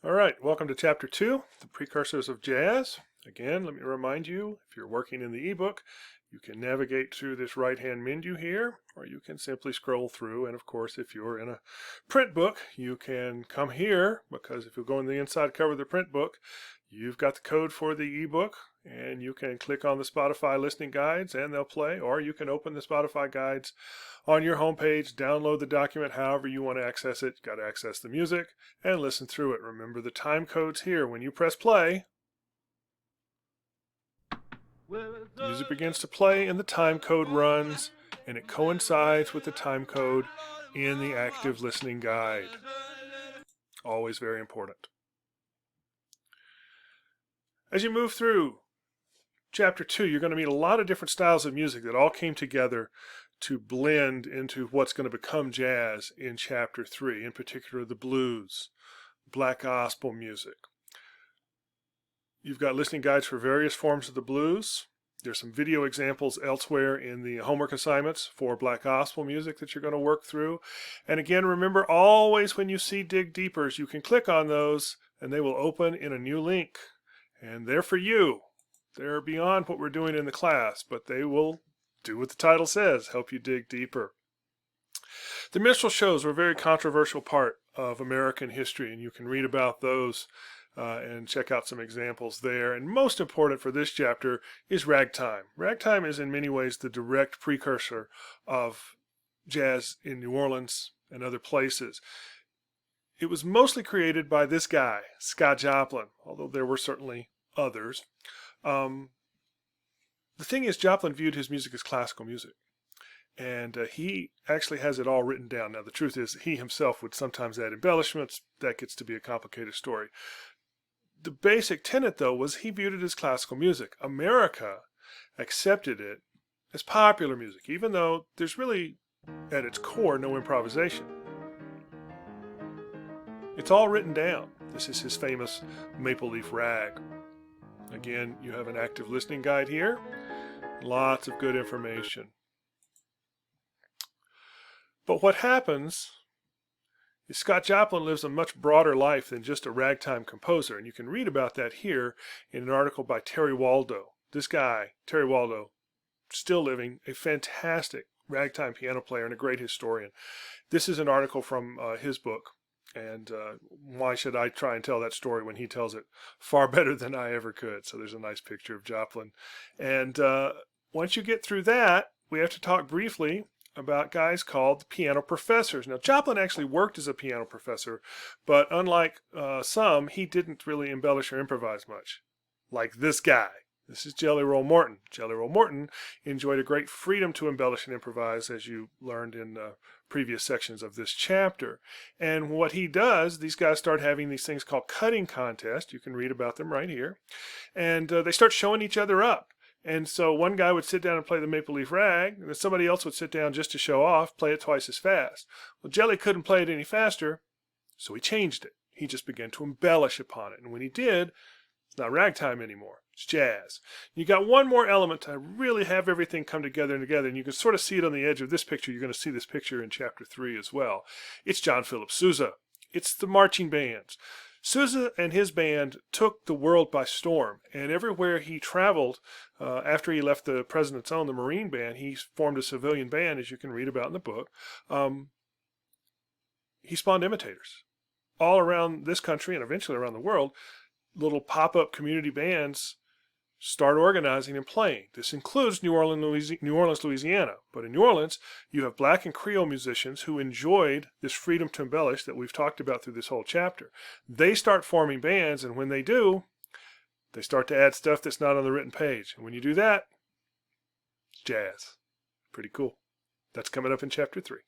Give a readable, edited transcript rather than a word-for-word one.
All right, welcome to Chapter 2, The Precursors of Jazz. Again, let me remind you, if you're working in the ebook, you can navigate through this right-hand menu here, or you can simply scroll through. And of course, if you're in a print book, you can come here, because if you go on the inside cover of the print book, you've got the code for the ebook, and you can click on the Spotify listening guides and they'll play, or you can open the Spotify guides on your homepage, download the document however you want to access it. You've got to access the music and listen through it. Remember the time codes here. When you press play, the music begins to play and the time code runs, and it coincides with the time code in the active listening guide. Always very important. As you move through Chapter 2, you're going to meet a lot of different styles of music that all came together to blend into what's going to become jazz in Chapter 3, in particular the blues, black gospel music. You've got listening guides for various forms of the blues. There's some video examples elsewhere in the homework assignments for black gospel music that you're going to work through. And again, remember, always when you see Dig Deepers, you can click on those and they will open in a new link. And they're for you. They're beyond what we're doing in the class, but they will do what the title says, help you dig deeper. The minstrel shows were a very controversial part of American history, and you can read about those and check out some examples there. And most important for this chapter is ragtime. Ragtime is in many ways the direct precursor of jazz in New Orleans and other places. It was mostly created by this guy, Scott Joplin, although there were certainly others. The thing is, Joplin viewed his music as classical music, and he actually has it all written down. Now, the truth is, he himself would sometimes add embellishments. That gets to be a complicated story. The basic tenet, though, was he viewed it as classical music. America accepted it as popular music, even though there's really, at its core, no improvisation. It's all written down. This is his famous Maple Leaf Rag. Again, you have an active listening guide here. Lots of good information. But what happens is Scott Joplin lives a much broader life than just a ragtime composer, and you can read about that here in an article by Terry Waldo. This guy, Terry Waldo, still living, a fantastic ragtime piano player and a great historian. This is an article from his book. And why should I try and tell that story when he tells it far better than I ever could? So there's a nice picture of Joplin. And once you get through that, we have to talk briefly about guys called the piano professors. Now, Joplin actually worked as a piano professor, but unlike some, he didn't really embellish or improvise much, like this guy. This is Jelly Roll Morton. Jelly Roll Morton enjoyed a great freedom to embellish and improvise, as you learned in previous sections of this chapter. And what he does, these guys start having these things called cutting contests. You can read about them right here. And they start showing each other up. And so one guy would sit down and play the Maple Leaf Rag, and then somebody else would sit down just to show off, play it twice as fast. Well, Jelly couldn't play it any faster, so he changed it. He just began to embellish upon it. And when he did, it's not ragtime anymore. It's jazz. You got one more element to really have everything come together, and you can sort of see it on the edge of this picture. You're going to see this picture in Chapter 3 as well. It's John Philip Sousa. It's the marching bands. Sousa and his band took the world by storm, and everywhere he traveled, after he left the President's Own, the Marine Band, he formed a civilian band, as you can read about in the book. He spawned imitators all around this country and eventually around the world. Little pop-up community bands start organizing and playing. This includes New Orleans, Louisiana. But in New Orleans, you have black and Creole musicians who enjoyed this freedom to embellish that we've talked about through this whole chapter. They start forming bands, and when they do, they start to add stuff that's not on the written page. And when you do that, it's jazz. Pretty cool. That's coming up in Chapter 3.